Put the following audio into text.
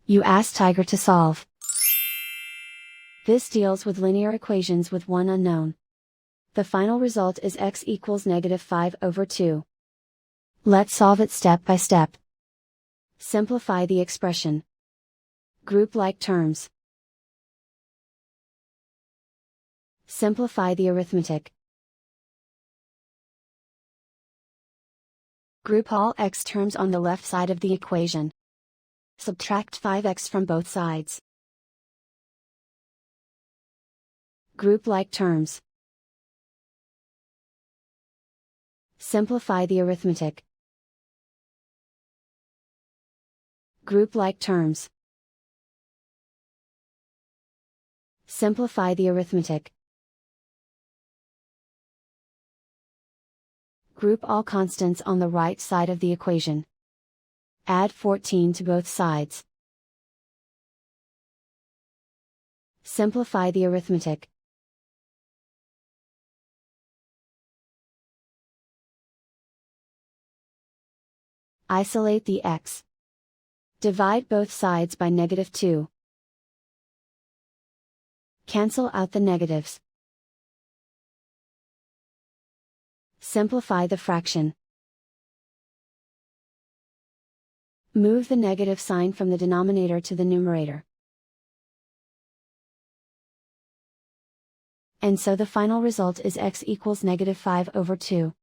You ask Tiger to solve. This deals with linear equations with one unknown. The final result is x equals -5/2. Let's solve it step by step. Simplify the expression. Group like terms. Simplify the arithmetic. Group all x terms on the left side of the equation. Subtract 5x from both sides. Group like terms. Simplify the arithmetic. Group like terms. Simplify the arithmetic. Group all constants on the right side of the equation. Add 14 to both sides. Simplify the arithmetic. Isolate the x. Divide both sides by -2. Cancel out the negatives. Simplify the fraction. Move the negative sign from the denominator to the numerator. And so the final result is x equals -5/2.